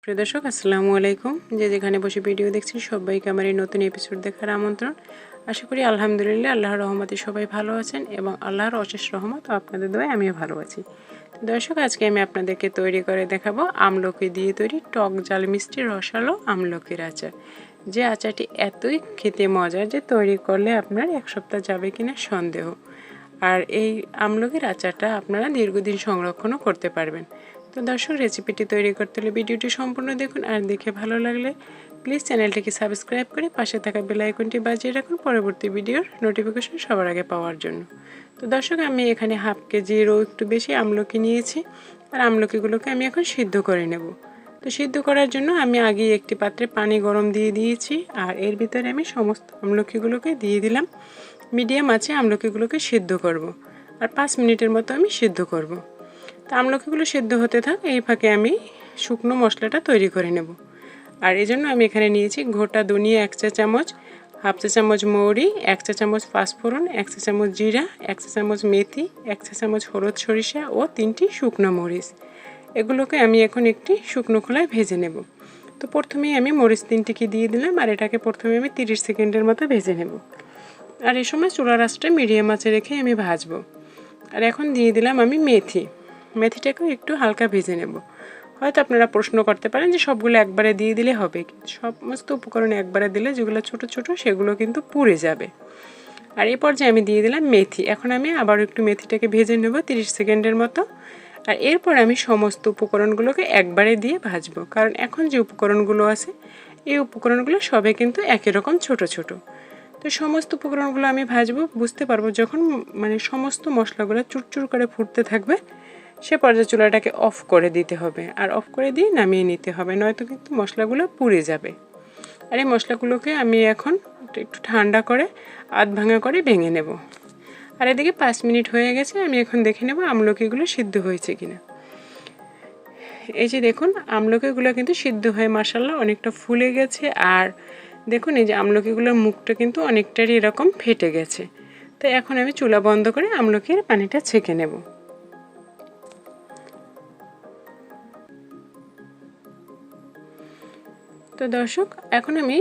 প্রিয় দর্শক আসসালামু আলাইকুম। যে যেখানে বসে ভিডিও দেখছেন সবাইকে আমার এই নতুন এপিসোড দেখার আমন্ত্রণ। আশা করি আলহামদুলিল্লাহ আল্লাহর রহমতে সবাই ভালো আছেন এবং আল্লাহর অশেষ রহমত ও আপনাদের দোয়ায় আমিও ভালো আছি। তো দর্শক আজকে আমি আপনাদেরকে তৈরি করে দেখাবো আমলকি দিয়ে তৈরি টক ঝাল মিষ্টি রসালো আমলকির আচার। যে আচারটি এতই খেতে মজার যে তৈরি করলে আপনার এক সপ্তাহ যাবে কিনা সন্দেহ। আর এই আমলকির আচারটা আপনারা দীর্ঘদিন সংরক্ষণও করতে পারবেন। তো দর্শক রেসিপিটি তৈরি করতে হলে ভিডিওটি সম্পূর্ণ দেখুন আর দেখে ভালো লাগলে প্লিজ চ্যানেলটিকে সাবস্ক্রাইব করে পাশে থাকা বেল আইকনটি বাজিয়ে রাখুন পরবর্তী ভিডিওর নোটিফিকেশন সবার আগে পাওয়ার জন্য। তো দর্শক আমি এখানে হাফ কেজিরও একটু বেশি আমলকি নিয়েছি আর আমলকিগুলোকে আমি এখন সিদ্ধ করে নেব। তো সিদ্ধ করার জন্য আমি আগে একটি পাত্রে পানি গরম দিয়ে দিয়েছি আর এর ভিতরে আমি সমস্ত আমলকিগুলোকে দিয়ে দিলাম। মিডিয়াম আঁচে আমলকিগুলোকে সিদ্ধ করব আর 5 মিনিটের মতো আমি সিদ্ধ করব। তো আমলকিগুলো সিদ্ধ হতে থাক এই ফাঁকে আমি শুকনো মশলাটা তৈরি করে নেব। আর এই জন্য আমি এখানে নিয়েছি গোটা ধনিয়া 1 চা চামচ, হাফ চা চামচ মৌরি, 1 চা চামচ পাঁচফোড়ন, 1 চা চামচ জিরা, 1 চা চামচ মেথি, 1 চা চামচ হলুদ সরিষা ও 3টি শুকনো মরিচ। এগুলোকে আমি এখন একটি শুকনো খোলায় ভেজে নেব। তো প্রথমেই আমি মরিচ 3টিকে দিয়ে দিলাম আর এটাকে প্রথমে আমি 30 সেকেন্ডের মতো ভেজে নেব। আর এই সময় চুলার আঁচটা মিডিয়াম আঁচে রেখে আমি ভাজবো। আর এখন দিয়ে দিলাম আমি মেথিটাকেও একটু হালকা ভেজে নেব। হয়তো আপনারা প্রশ্ন করতে পারেন যে সবগুলো একবারে দিয়ে দিলে হবে, সমস্ত উপকরণ একবারে দিলে যেগুলো ছোট ছোট সেগুলো কিন্তু পুড়ে যাবে। আর এই পর্যায়ে আমি দিয়ে দিলাম মেথি। এখন আমি আবার একটু মেথিটাকে ভেজে নেব 30 সেকেন্ডের মতো। আর এরপর আমি সমস্ত উপকরণগুলোকে একবারে দিয়ে ভাজবো, কারণ এখন যে উপকরণগুলো আছে এই উপকরণগুলো সবে কিন্তু একই রকম ছোট ছোট। তো সমস্ত উপকরণগুলো আমি ভাজবো, বুঝতে পারবো যখন সমস্ত মশলাগুলো চুরচুর করে ফুটতে থাকবে সে পর্যায়ে চুলাটাকে অফ করে দিতে হবে আর অফ করে দিয়ে নামিয়ে নিতে হবে, নয়তো কিন্তু মশলাগুলো পুড়ে যাবে। আর এই মশলাগুলোকে আমি এখন একটু ঠান্ডা করে আধ ভাঙা করে ভেঙে নেব। আর এদিকে 5 মিনিট হয়ে গেছে, আমি এখন দেখে নেব আমলকিগুলো সিদ্ধ হয়েছে কিনা। এই যে দেখুন আমলকিগুলো কিন্তু সিদ্ধ হয়ে মাশাআল্লাহ অনেকটা ফুলে গেছে। আর দেখুন এই যে আমলকিগুলোর মুখটা কিন্তু অনেকটাই এরকম ফেটে গেছে। তো এখন আমি চুলা বন্ধ করে আমলকির পানিটা ছেঁকে নেব। তো দর্শক এখন আমি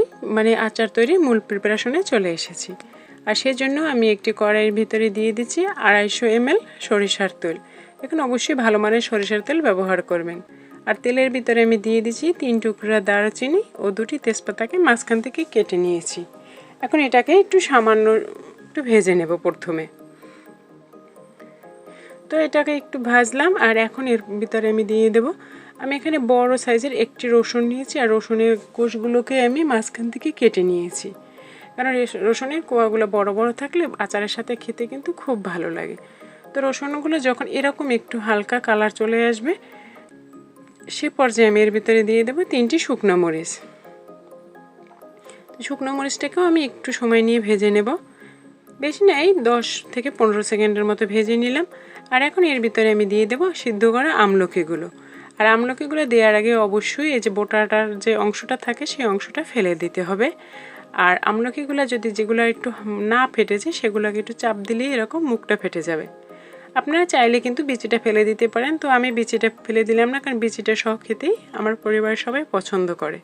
আচার তৈরির মূল প্রিপারেশনে চলে এসেছি। আর সেই জন্য আমি একটি কড়াইয়ের ভিতরে দিয়ে দিচ্ছি 250 ml সরিষার তেল। এখন অবশ্যই ভালো মানের সরিষার তেল ব্যবহার করবেন। আর তেলের ভিতরে আমি দিয়ে দিচ্ছি 3 টুকরা দারুচিনি ও 2টি তেজপাতাকে মাঝখান থেকে কেটে নিয়েছি। এখন এটাকে একটু সামান্য একটু ভেজে নেব প্রথমে। তো এটাকে একটু ভাজলাম আর এখন এর ভিতরে আমি দিয়ে দেব, আমি এখানে বড় সাইজের একটি রসুন নিয়েছি আর রসুনের কোষগুলোকে আমি মাঝখান থেকে কেটে নিয়েছি, কারণ রসুনের কোয়াগুলো বড় বড় থাকলে আচারের সাথে খেতে কিন্তু খুব ভালো লাগে। তো রসুনগুলো যখন এরকম একটু হালকা কালার চলে আসবে সে পর্যায়ে আমি এর ভিতরে দিয়ে দেবো 3টি শুকনো মরিচ। শুকনো মরিচটাকেও আমি একটু সময় নিয়ে ভেজে নেব, বেশি নেই 10 থেকে 15 সেকেন্ডের মতো ভেজে নিলাম। আর এখন এর ভিতরে আমি দিয়ে দেবো সিদ্ধ করা আমলকিগুলো। আর আমলকিগুলো দেওয়ার আগে অবশ্যই এই যে বোটাটার যে অংশটা থাকে সেই অংশটা ফেলে দিতে হবে। আর আমলকিগুলো যদি যেগুলো একটু না ফেটেছে সেগুলোকে একটু চাপ দিলেই এরকম মুখটা ফেটে যাবে। আপনারা চাইলে কিন্তু বিচিটা ফেলে দিতে পারেন, তো আমি বিচিটা ফেলে দিলাম না, কারণ বিচিটা সহ খেতেই আমার পরিবারের সবাই পছন্দ করে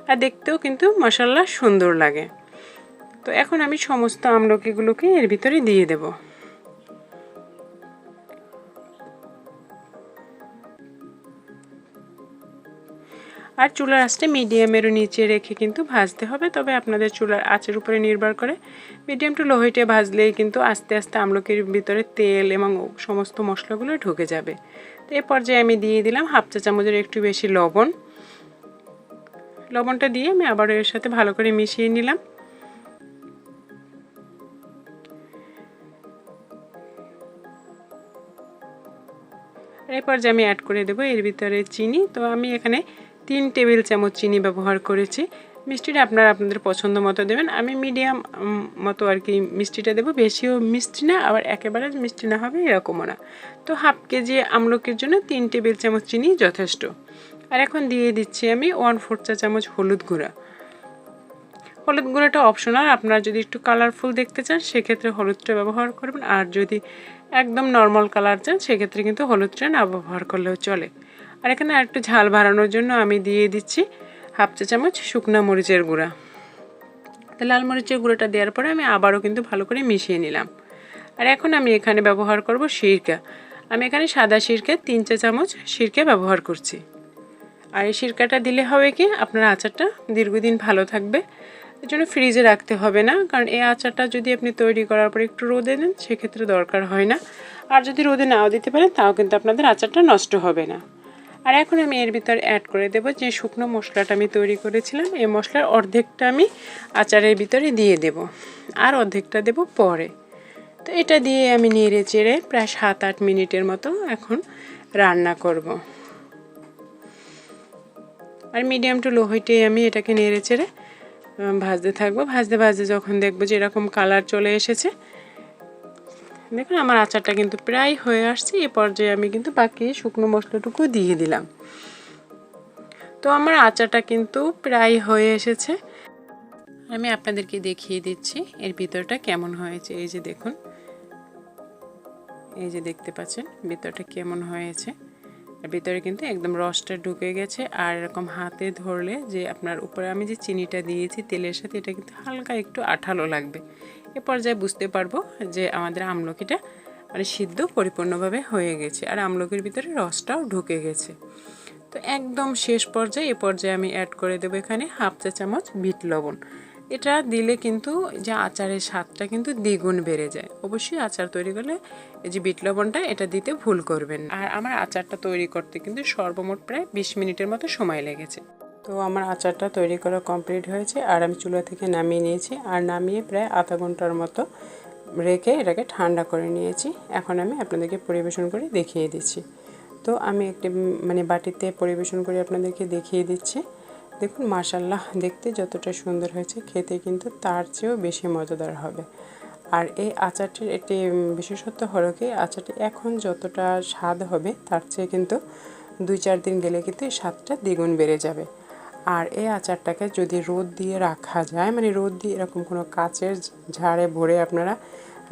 আর দেখতেও কিন্তু মাশাআল্লাহ সুন্দর লাগে। তো এখন আমি সমস্ত আমলকিগুলোকে এর ভিতরে দিয়ে দেব। আর চুলার আঁচটা মিডিয়ামের নিচে রেখে কিন্তু ভাজতে হবে, তবে আপনাদের চুলার আঁচের উপরে নির্ভর করে। মিডিয়াম টু লো হিটে ভাজলেই কিন্তু আস্তে আস্তে আমলকির ভিতরে তেল এবং সমস্ত মশলাগুলো ঢুকে যাবে। তো এই পর্যায়ে আমি দিয়ে দিলাম হাফ চা চামচের একটু বেশি লবণ। লবণটা দিয়ে আমি আবার এর সাথে ভালো করে মিশিয়ে নিলাম। এরপর যে আমি অ্যাড করে দেবো এর ভিতরে চিনি। তো আমি এখানে 3 টেবিল চামচ চিনি ব্যবহার করেছি। মিষ্টিটা আপনারা আপনাদের পছন্দ মতো দেবেন, আমি মিডিয়াম মতো আর কি মিষ্টিটা দেবো, বেশিও মিষ্টি না আবার একেবারে মিষ্টি না হবে এরকমও না। তো হাফ কেজি আমলকির জন্য 3 টেবিল চামচ চিনি যথেষ্ট। আর এখন দিয়ে দিচ্ছি আমি 1/4 চা চামচ হলুদ গুঁড়া। হলুদ গুঁড়োটা অপশনাল, আপনারা যদি একটু কালারফুল দেখতে চান সেক্ষেত্রে হলুদটা ব্যবহার করবেন, আর যদি একদম নর্মাল কালার চান সেক্ষেত্রে কিন্তু হলুদটা না ব্যবহার করলেও চলে। আর এখানে আরেকটু ঝাল বাড়ানোর জন্য আমি দিয়ে দিচ্ছি হাফ চা চামচ শুকনো মরিচের গুঁড়া। তো লাল মরিচের গুঁড়োটা দেওয়ার পরে আমি আবারও কিন্তু ভালো করে মিশিয়ে নিলাম। আর এখন আমি এখানে ব্যবহার করব সিরকা। আমি এখানে সাদা সিরকা 3 চা চামচ সিরকা ব্যবহার করছি। আর এই সিরকাটা দিলে হবে কি আপনার আচারটা দীর্ঘদিন ভালো থাকবে। এর জন্য ফ্রিজে রাখতে হবে না, কারণ এই আচারটা যদি আপনি তৈরি করার পর একটু রোদে দেন সেক্ষেত্রে দরকার হয় না। আর যদি রোদে নাও দিতে পারেন তাও কিন্তু আপনাদের আচারটা নষ্ট হবে না। আর এখন আমি এর ভিতর অ্যাড করে দেব যে শুকনো মশলাটা আমি তৈরি করেছিলাম, এই মশলার অর্ধেকটা আমি আচারের ভিতরে দিয়ে দেব, আর অর্ধেকটা দেব পরে। তো এটা দিয়ে আমি নেড়ে চেড়ে প্রায় 7-8 মিনিটের মতো এখন রান্না করব। আর মিডিয়াম টু লো হিটে আমি এটাকে নেড়ে চেড়ে ভাজতে থাকবো। ভাজতে ভাজতে যখন দেখবো যে এরকম কালার চলে এসেছে, দেখুন আমার আচারটা কিন্তু প্রায় হয়ে আসছে। এ পর্যায়ে আমি কিন্তু বাকি শুকনো মশলাটুকু দিয়ে দিলাম। তো আমার আচারটা কিন্তু প্রায় হয়ে এসেছে। আমি আপনাদেরকে দেখিয়ে দিচ্ছি এর ভিতরটা কেমন হয়েছে। এই যে দেখুন, এই যে দেখতে পাচ্ছেন ভিতরটা কেমন হয়েছে। ভিতরে কিন্তু একদম রসটা ঢুকে গেছে। আর এরকম হাতে ধরলে যে আপনার উপরে আমি যে চিনিটা দিয়েছি তেলের সাথে, এটা কিন্তু হালকা একটু আঠালো লাগবে। এ পর্যায়ে বুঝতে পারবো যে আমাদের আমলকিটা মানে সিদ্ধ পরিপূর্ণভাবে হয়ে গেছে, আর আমলকির ভিতরে রসটাও ঢুকে গেছে। তো একদম শেষ পর্যায়ে এ পর্যায়ে আমি অ্যাড করে দেবো এখানে হাফ চা চামচ বিট লবণ। এটা দিলে কিন্তু যে আচারের স্বাদটা কিন্তু দ্বিগুণ বেড়ে যায়। অবশ্যই আচার তৈরি করলে এই যে বিট লবণটা এটা দিতে ভুল করবেন। আর আমার আচারটা তৈরি করতে কিন্তু সর্বমোট প্রায় 20 মিনিটের মতো সময় লেগেছে। তো আমার আচারটা তৈরি করা কমপ্লিট হয়েছে, আর আমি চুলা থেকে নামিয়ে নিয়েছি। আর নামিয়ে প্রায় আধা ঘন্টার মতো রেখে এটাকে ঠান্ডা করে নিয়েছি। এখন আমি আপনাদেরকে পরিবেশন করে দেখিয়ে দিচ্ছি। তো আমি একটি মানে বাটিতে পরিবেশন করে আপনাদেরকে দেখিয়ে দিচ্ছি। দেখুন মাশাআল্লাহ, দেখতে যতটা সুন্দর হয়েছে খেতে কিন্তু তার চেয়েও বেশি মজাদার হবে। আর এই আচারটির একটি বিশেষত্ব হলো কি, আচারটি এখন যতটা স্বাদ হবে তার চেয়ে কিন্তু 2-4 দিন গেলে কিন্তু এই স্বাদটা দ্বিগুণ বেড়ে যাবে। আর এই আচারটাকে যদি রোদ দিয়ে রাখা যায়, মানে রোদ দিয়ে এরকম কোনো কাচের ঝাড়ে ভরে আপনারা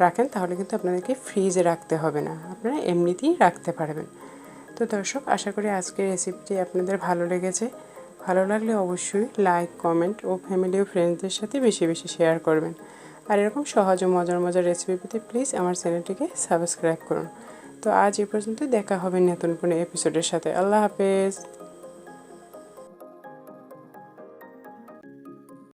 রাখেন, তাহলে কিন্তু আপনাদেরকে ফ্রিজে রাখতে হবে না, আপনারা এমনিতেই রাখতে পারবেন। তো দর্শক, আশা করি আজকের রেসিপিটি আপনাদের ভালো লেগেছে। ভালো লাগলে অবশ্যই লাইক, কমেন্ট ও ফ্যামিলি ও ফ্রেন্ডসদের সাথে বেশি বেশি শেয়ার করবেন। আর এরকম সহজ ও মজার মজার রেসিপি পেতে প্লিজ আমার চ্যানেলটিকে সাবস্ক্রাইব করুন। তো আজ এ পর্যন্ত, দেখা হবে নতুন কোনো এপিসোডের সাথে। আল্লাহ হাফেজ।